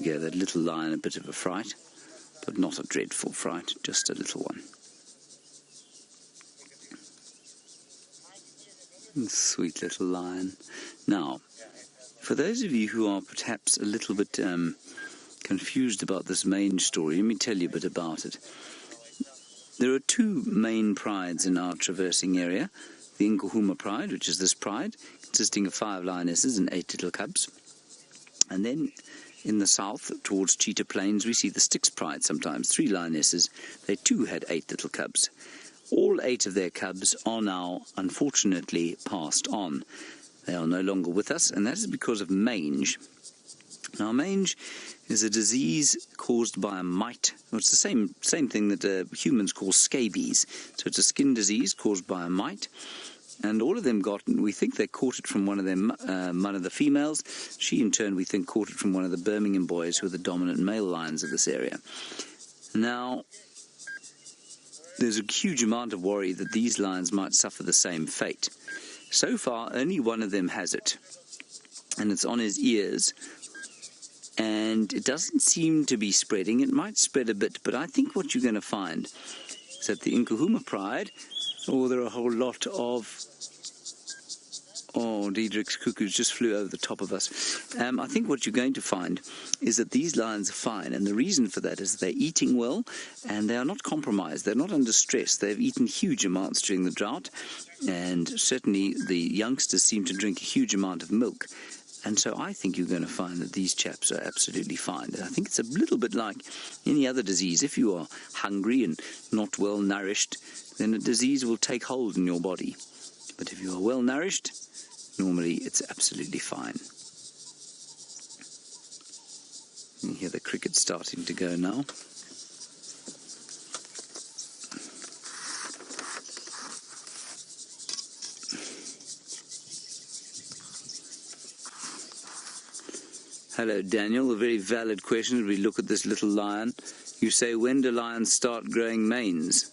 Yeah, that little lion, a bit of a fright, but not a dreadful fright, just a little one. Sweet little lion. Now, for those of you who are perhaps a little bit confused about this mange story, let me tell you a bit about it. There are two main prides in our traversing area. The Nkuhuma pride, which is this pride, consisting of 5 lionesses and 8 little cubs. And then in the south, towards Cheetah Plains, we see the Styx pride sometimes, 3 lionesses. They too had 8 little cubs. All 8 of their cubs are now, unfortunately, passed on. They are no longer with us, and that is because of mange. Now, mange is a disease caused by a mite. Well, it's the same thing that humans call scabies. So it's a skin disease caused by a mite. And all of them we think they caught it from one of the females. She, in turn, we think, caught it from one of the Birmingham boys, who are the dominant male lions of this area. Now, there's a huge amount of worry that these lions might suffer the same fate. So far, only one of them has it, and it's on his ears. And it doesn't seem to be spreading. It might spread a bit, but I think what you're going to find is that the Nkuhuma pride, there are a whole lot of... Oh, Diedrich's cuckoos just flew over the top of us. I think what you're going to find is that these lions are fine, and the reason for that is they're eating well, and they are not compromised. They're not under stress. They've eaten huge amounts during the drought, and certainly the youngsters seem to drink a huge amount of milk. And so I think you're going to find that these chaps are absolutely fine. I think it's a little bit like any other disease. If you are hungry and not well nourished, then a disease will take hold in your body. But if you are well nourished, normally it's absolutely fine. You hear the cricket starting to go now. Hello, Daniel. A very valid question as we look at this little lion. You say, when do lions start growing manes?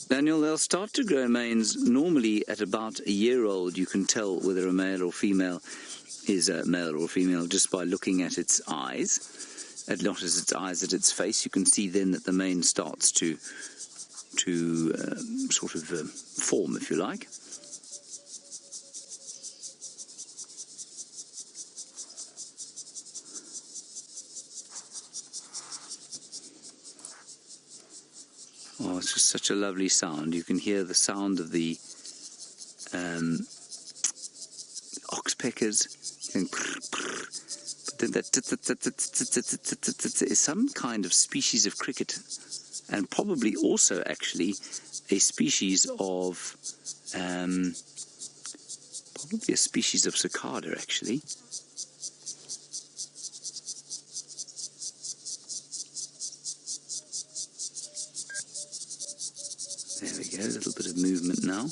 Daniel, they'll start to grow manes normally at about a year old. You can tell whether a male or female is a male or female just by looking at its eyes. Not as its eyes, at its face. You can see then that the mane starts to form, if you like. Oh, it's just such a lovely sound. You can hear the sound of the oxpeckers. But then that is some kind of species of cricket, and probably also actually a species of cicada actually. There we go, a little bit of movement now.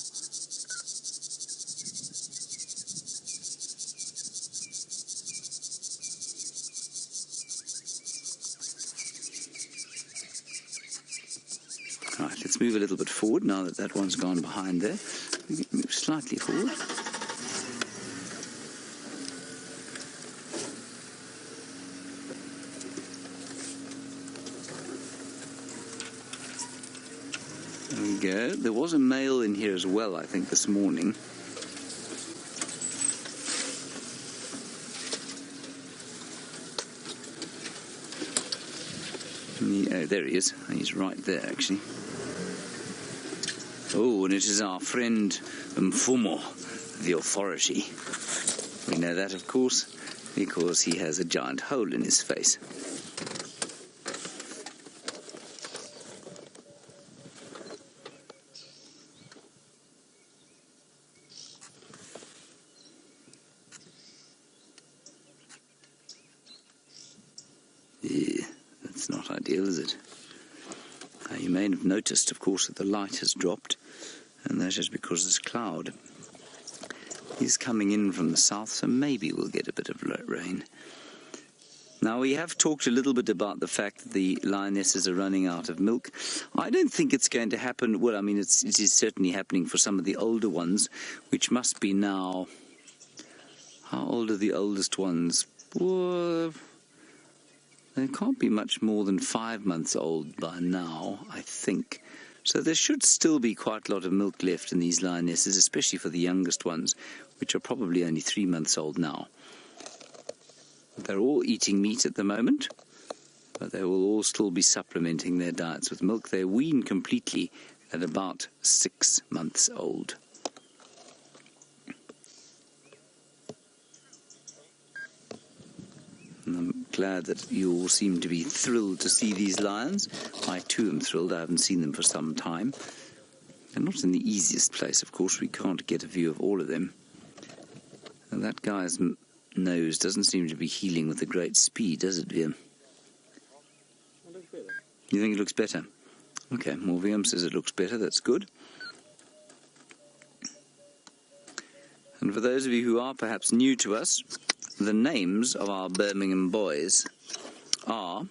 Right, let's move a little bit forward now that that one's gone behind there. We can move slightly forward. There we go. There was a male in here as well, I think, this morning. Oh, there he is. He's right there, actually. Oh, and it is our friend Mfumo, the authority. We know that, of course, because he has a giant hole in his face. Yeah, that's not ideal, is it? You may have noticed, of course, that the light has dropped, and that is because this cloud is coming in from the south, so maybe we'll get a bit of rain. Now, we have talked a little bit about the fact that the lionesses are running out of milk. I don't think it's going to happen. Well, I mean, it is certainly happening for some of the older ones, which must be now... How old are the oldest ones? Well, they can't be much more than 5 months old by now, I think. So there should still be quite a lot of milk left in these lionesses, especially for the youngest ones, which are probably only 3 months old now. They're all eating meat at the moment, but they will all still be supplementing their diets with milk. They wean completely at about 6 months old. And I'm glad that you all seem to be thrilled to see these lions. I too am thrilled. I haven't seen them for some time. They're not in the easiest place, of course. We can't get a view of all of them. And that guy's nose doesn't seem to be healing with a great speed, does it, Liam? You think it looks better? Okay, well, Liam says it looks better. That's good. And for those of you who are perhaps new to us, the names of our Birmingham boys are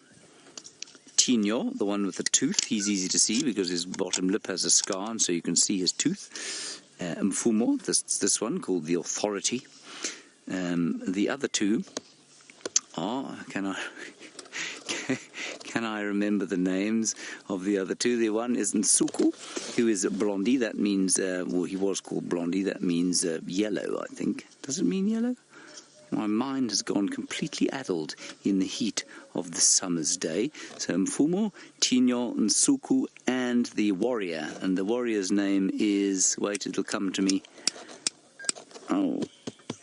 Tino, the one with the tooth. He's easy to see because his bottom lip has a scar, and so you can see his tooth. Mfumo, this one called the Authority. The other two are, can I remember the names of the other two? The one is Nsuku, who is Blondie. That means, well, he was called Blondie. That means yellow, I think. Does it mean yellow? My mind has gone completely addled in the heat of the summer's day. So Mfumo, Tino, Nsuku, and the warrior. And the warrior's name is, wait, it'll come to me. Oh,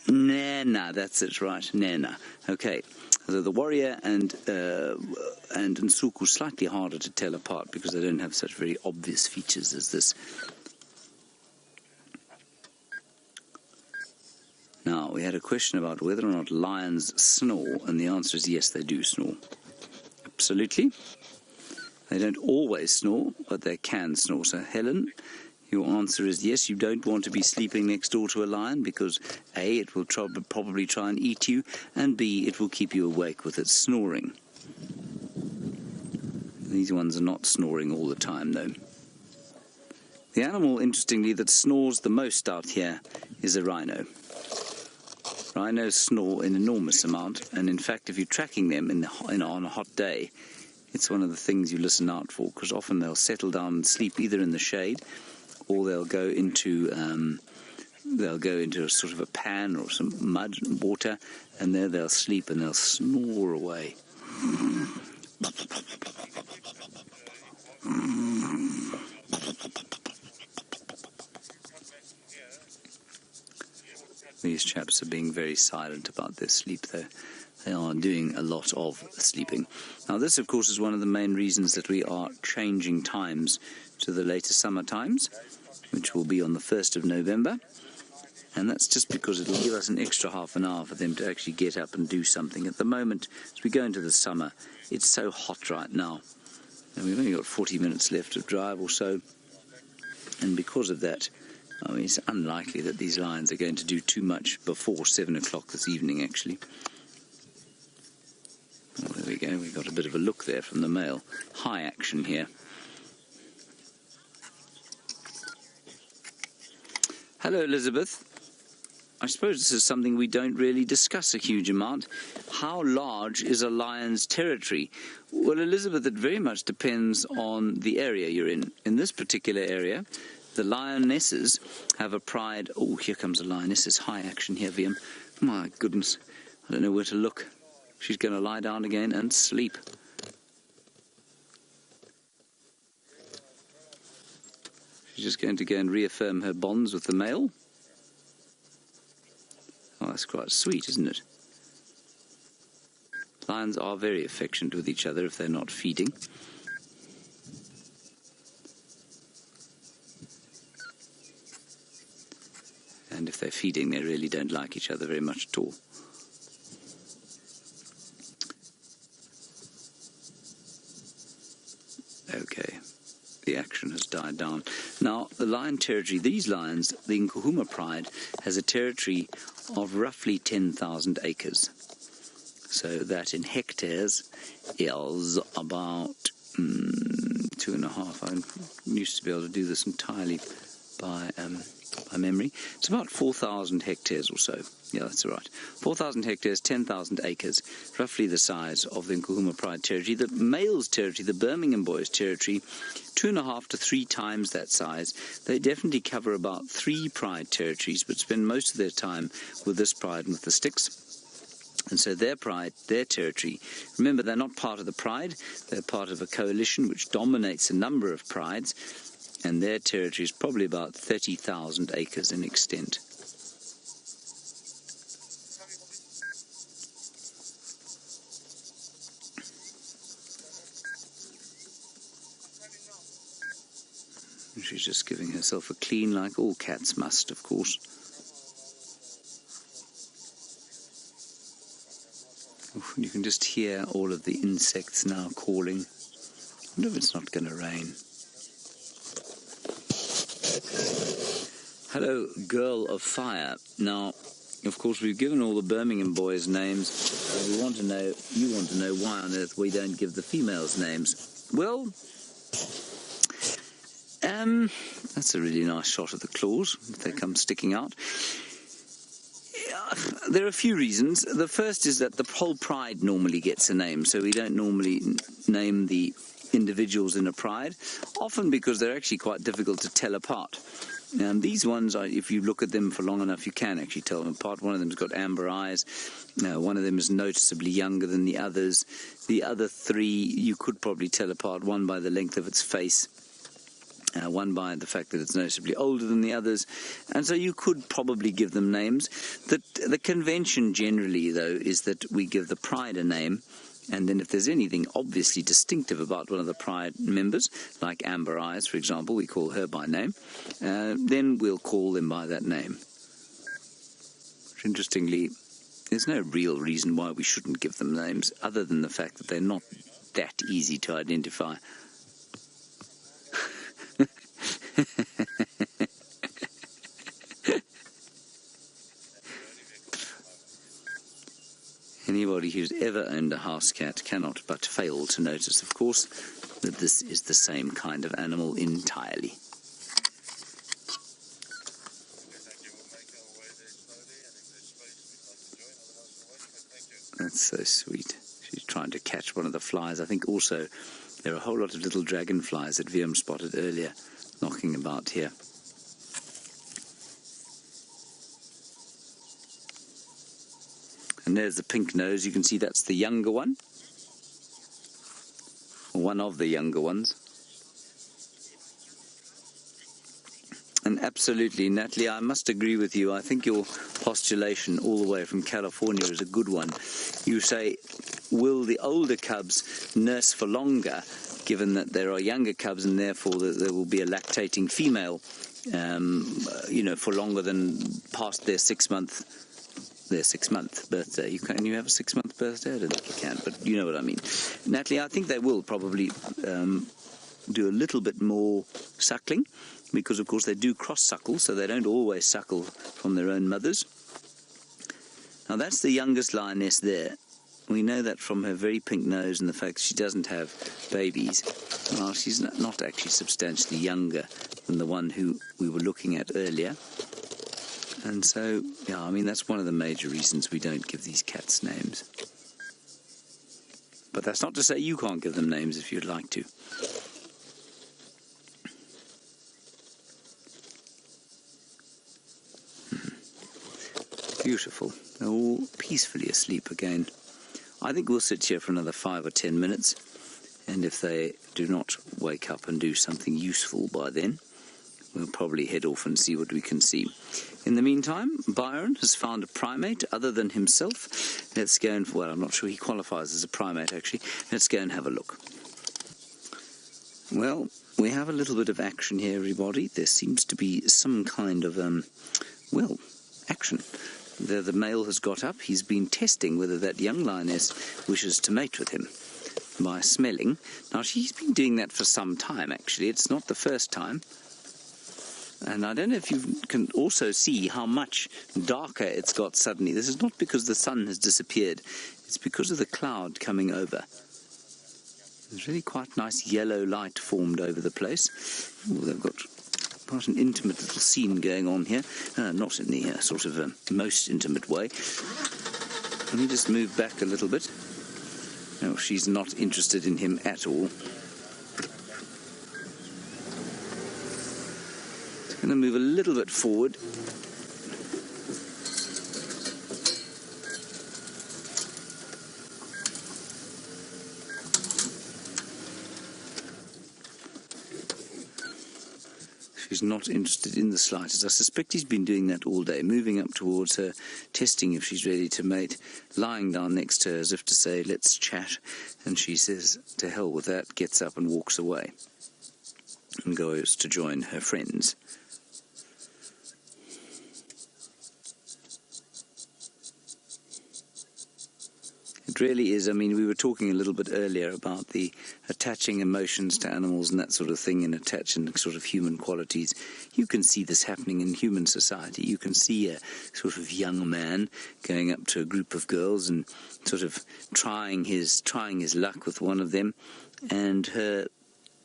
Nana, that's it, right, Nana. Okay, so the warrior and Nsuku slightly harder to tell apart because they don't have such very obvious features as this. Now, we had a question about whether or not lions snore, and the answer is yes, they do snore. Absolutely. They don't always snore, but they can snore. So, Helen, your answer is yes, you don't want to be sleeping next door to a lion because A, it will probably try and eat you, and B, it will keep you awake with its snoring. These ones are not snoring all the time, though. The animal, interestingly, that snores the most out here is a rhino. Rhinos snore an enormous amount, and in fact, if you're tracking them on a hot day, it's one of the things you listen out for, because often they'll settle down and sleep either in the shade, or they'll go into a sort of a pan or some mud and water, and there they'll sleep and they'll snore away. These chaps are being very silent about their sleep, though. They are doing a lot of sleeping. Now, this, of course, is one of the main reasons that we are changing times to the later summer times, which will be on the 1st of November. And that's just because it'll give us an extra half an hour for them to actually get up and do something. At the moment, as we go into the summer, it's so hot right now. And we've only got 40 minutes left of drive or so. And because of that, I mean, it's unlikely that these lions are going to do too much before 7 o'clock this evening, actually. Oh, there we go. We've got a bit of a look there from the male. High action here. Hello, Elizabeth. I suppose this is something we don't really discuss a huge amount. How large is a lion's territory? Well, Elizabeth, it very much depends on the area you're in. In this particular area, the lionesses have a pride. Oh, here comes a lioness. It's high action here, VM. My goodness. I don't know where to look. She's going to lie down again and sleep. She's just going to go and reaffirm her bonds with the male. Oh, that's quite sweet, isn't it? Lions are very affectionate with each other if they're not feeding. And if they're feeding, they really don't like each other very much at all. Okay, the action has died down. Now, the lion territory, these lions, the Nkuhuma pride, has a territory of roughly 10,000 acres. So that in hectares is about 2.5. I used to be able to do this entirely by by memory. It's about 4,000 hectares or so. Yeah, that's right. 4,000 hectares, 10,000 acres, roughly the size of the Nkuhuma Pride territory. The males' territory, the Birmingham boys' territory, 2.5 to 3 times that size. They definitely cover about 3 pride territories, but spend most of their time with this pride and with the sticks. And so their pride, their territory, remember they're not part of the pride, they're part of a coalition which dominates a number of prides, and their territory is probably about 30,000 acres in extent. She's just giving herself a clean, like all cats must, of course. You can just hear all of the insects now calling. I wonder if it's not going to rain. Hello, Girl of Fire. Now, of course, we've given all the Birmingham boys names. You want to know why on earth we don't give the females names. Well, that's a really nice shot of the claws, if they come sticking out. There are a few reasons. The first is that the whole pride normally gets a name, so we don't normally name the individuals in a pride, often because they're actually quite difficult to tell apart. These ones, if you look at them for long enough, you can actually tell them apart. One of them's got amber eyes. One of them is noticeably younger than the others. The other 3 you could probably tell apart, one by the length of its face, one by the fact that it's noticeably older than the others, and so you could probably give them names. The convention generally, though, is that we give the pride a name, and then if there's anything obviously distinctive about one of the pride members, like Amber Eyes, for example, we call her by name, then we'll call them by that name. Which, interestingly, there's no real reason why we shouldn't give them names, other than the fact that they're not that easy to identify. Anybody who's ever owned a house cat cannot but fail to notice, of course, that this is the same kind of animal entirely. That's so sweet. She's trying to catch one of the flies. I think also there are a whole lot of little dragonflies that Viam spotted earlier knocking about here. And there's the pink nose. You can see that's the younger one, or one of the younger ones. And absolutely, Natalie, I must agree with you. I think your postulation all the way from California is a good one. You say, will the older cubs nurse for longer, given that there are younger cubs and therefore that there will be a lactating female, for longer than past their 6-month birthday. Can you have a 6-month birthday? I don't think you can, but you know what I mean. Natalie, I think they will probably do a little bit more suckling, because of course they do cross-suckle, so they don't always suckle from their own mothers. Now that's the youngest lioness there. We know that from her very pink nose and the fact she doesn't have babies. Well, she's not actually substantially younger than the one who we were looking at earlier. And so, yeah, I mean, that's one of the major reasons we don't give these cats names. But that's not to say you can't give them names if you'd like to. Beautiful. They're all peacefully asleep again. I think we'll sit here for another 5 or 10 minutes, and if they do not wake up and do something useful by then, we'll probably head off and see what we can see. In the meantime, Byron has found a primate other than himself. Let's go and, well, I'm not sure he qualifies as a primate, actually. Let's go and have a look. Well, we have a little bit of action here, everybody. There seems to be some kind of, action. The male has got up. He's been testing whether that young lioness wishes to mate with him by smelling. Now, she's been doing that for some time, actually. It's not the first time. And I don't know if you can also see how much darker it's got suddenly. This is not because the sun has disappeared. It's because of the cloud coming over. There's really quite nice yellow light formed over the place. Ooh, they've got quite an intimate little scene going on here. Not in the sort of most intimate way. Let me just move back a little bit. No, she's not interested in him at all. Just going to move a little bit forward. She's not interested in the slightest. I suspect he's been doing that all day, moving up towards her, testing if she's ready to mate, lying down next to her as if to say, let's chat. And she says, to hell with that, gets up and walks away and goes to join her friends. It really is. I mean, we were talking a little bit earlier about the attaching emotions to animals and that sort of thing, and attaching sort of human qualities. You can see this happening in human society. You can see a sort of young man going up to a group of girls and sort of trying his luck with one of them, and her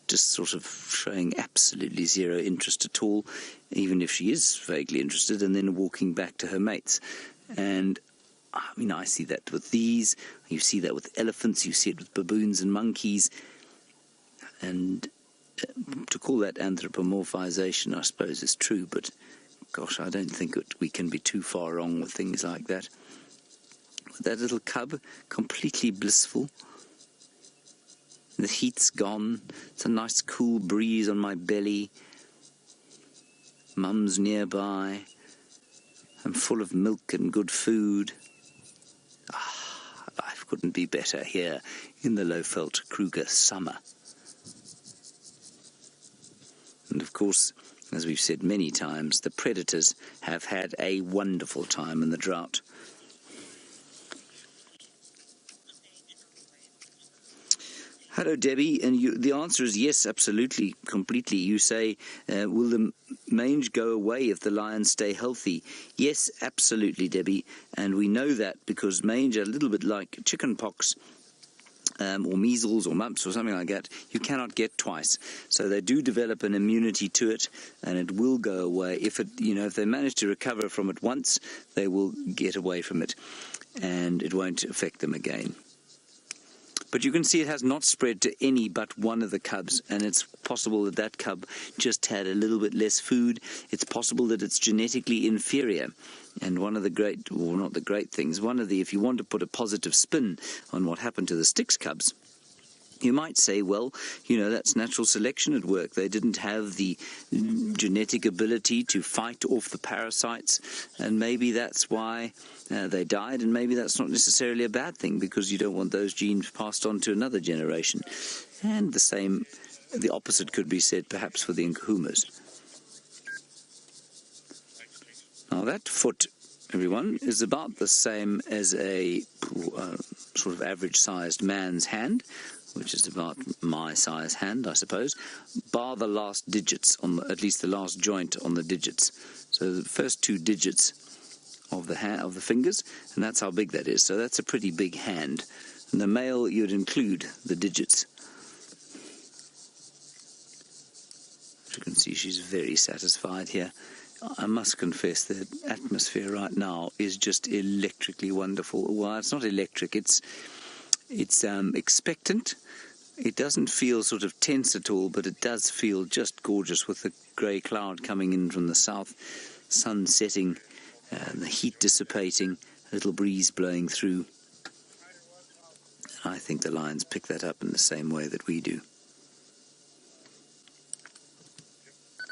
just sort of showing absolutely zero interest at all, even if she is vaguely interested, and then walking back to her mates. And I mean, I see that with these, you see that with elephants, you see it with baboons and monkeys, and to call that anthropomorphization, I suppose, is true, but gosh, I don't think we can be too far wrong with things like that. That little cub, completely blissful. The heat's gone, it's a nice cool breeze on my belly, mum's nearby, I'm full of milk and good food. Life couldn't be better here in the Lowveld-Kruger summer. And of course, as we've said many times, the predators have had a wonderful time in the drought. Hello, Debbie, and the answer is yes, absolutely, completely. You say, will the mange go away if the lions stay healthy? Yes, absolutely, Debbie, and we know that because mange are a little bit like chicken pox, or measles or mumps or something like that. You cannot get twice, so they do develop an immunity to it, and it will go away. If they manage to recover from it once, they will get away from it, and it won't affect them again. But you can see it has not spread to any but one of the cubs, and it's possible that that cub just had a little bit less food. It's possible that it's genetically inferior. And one of the great, or not the great things, if you want to put a positive spin on what happened to the Styx cubs, you might say, well, that's natural selection at work. They didn't have the genetic ability to fight off the parasites, and maybe that's why they died, and maybe that's not necessarily a bad thing, because you don't want those genes passed on to another generation. And the opposite could be said perhaps for the Nkuhumas. Now that foot, everyone, is about the same as a sort of average-sized man's hand, which is about my size hand, I suppose, bar the last digits, at least the last joint on the digits. So the first two digits of the fingers, and that's how big that is. So that's a pretty big hand. And the male, you'd include the digits. As you can see, she's very satisfied here. I must confess the atmosphere right now is just electrically wonderful. Well, it's not electric, it's expectant. It doesn't feel sort of tense at all, but it does feel just gorgeous with the grey cloud coming in from the south, sun setting, the heat dissipating, a little breeze blowing through. I think the lions pick that up in the same way that we do.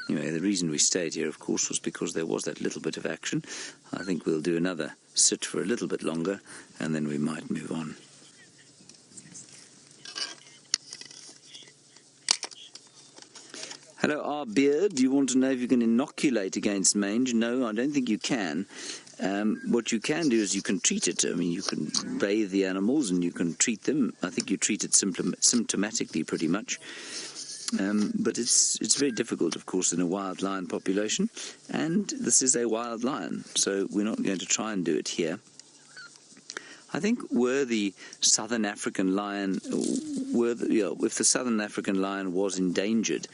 Anyway, the reason we stayed here, of course, was because there was that little bit of action. I think we'll do another sit for a little bit longer, and then we might move on. Hello, R. Beard. Do you want to know if you can inoculate against mange? No, I don't think you can. What you can do is you can treat it. I mean, you can bathe the animals and you can treat them. I think you treat it symptomatically pretty much. But it's very difficult, of course, in a wild lion population. And this is a wild lion, so we're not going to try and do it here. I think if the Southern African lion was endangered,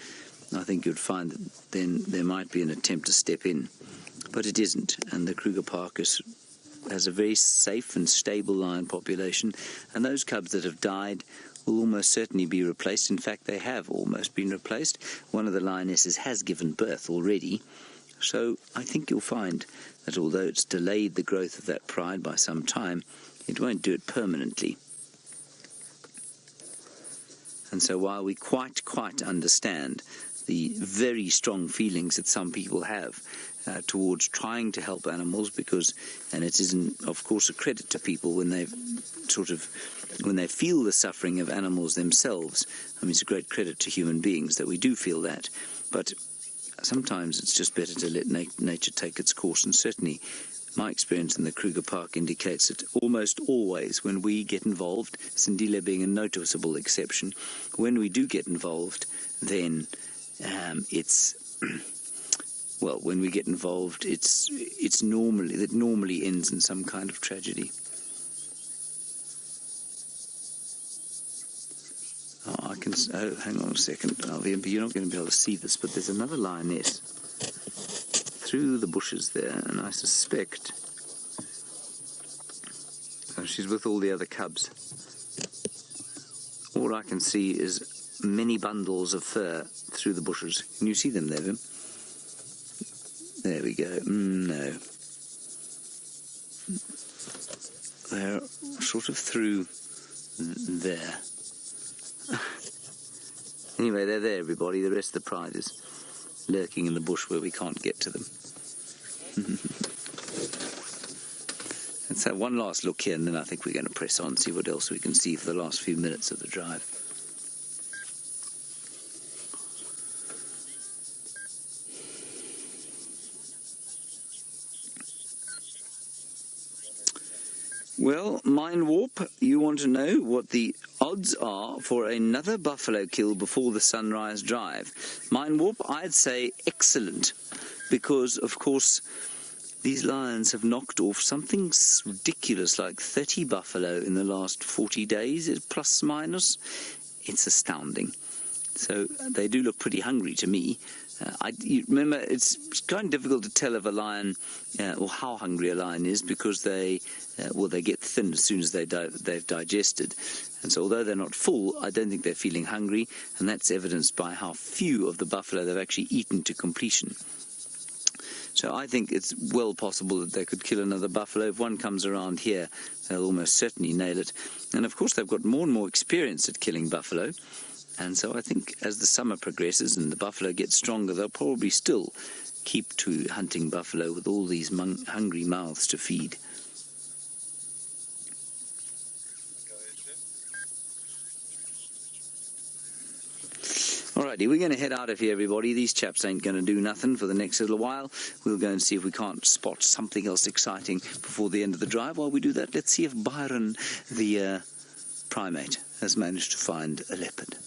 I think you'd find that then there might be an attempt to step in. But it isn't, and the Kruger Park has a very safe and stable lion population, and those cubs that have died will almost certainly be replaced. In fact, they have almost been replaced. One of the lionesses has given birth already, so I think you'll find that although it's delayed the growth of that pride by some time, it won't do it permanently. And so while we quite understand the very strong feelings that some people have towards trying to help animals, and it isn't, of course, a credit to people when they feel the suffering of animals themselves. I mean, it's a great credit to human beings that we do feel that, but sometimes it's just better to let nature take its course, and certainly my experience in the Kruger Park indicates that almost always when we get involved, Sindile being a noticeable exception, when we do get involved, then when we get involved, it normally ends in some kind of tragedy. Oh, hang on a second, you're not going to be able to see this, but there's another lioness through the bushes there, and I suspect she's with all the other cubs. All I can see is many bundles of fur through the bushes. Can you see them there, Vim? There we go. No. They're sort of through there. Anyway, they're there, everybody. The rest of the pride is lurking in the bush where we can't get to them. Let's have one last look here, and then I think we're going to press on, see what else we can see for the last few minutes of the drive. Well, Mind Warp, you want to know what the odds are for another buffalo kill before the sunrise drive. Mind Warp, I'd say excellent, because, of course, these lions have knocked off something ridiculous like 30 buffalo in the last 40 days, plus minus. It's astounding. So they do look pretty hungry to me. You remember, it's kind of difficult to tell if a lion, or how hungry a lion is, because they get thin as soon as they've digested. And so although they're not full, I don't think they're feeling hungry, and that's evidenced by how few of the buffalo they've actually eaten to completion. So I think it's well possible that they could kill another buffalo. If one comes around here, they'll almost certainly nail it. And of course, they've got more and more experience at killing buffalo. And so I think as the summer progresses and the buffalo gets stronger, they'll probably still keep to hunting buffalo with all these hungry mouths to feed. Alrighty, we're going to head out of here, everybody. These chaps ain't going to do nothing for the next little while. We'll go and see if we can't spot something else exciting before the end of the drive. While we do that, let's see if Byron, the primate, has managed to find a leopard.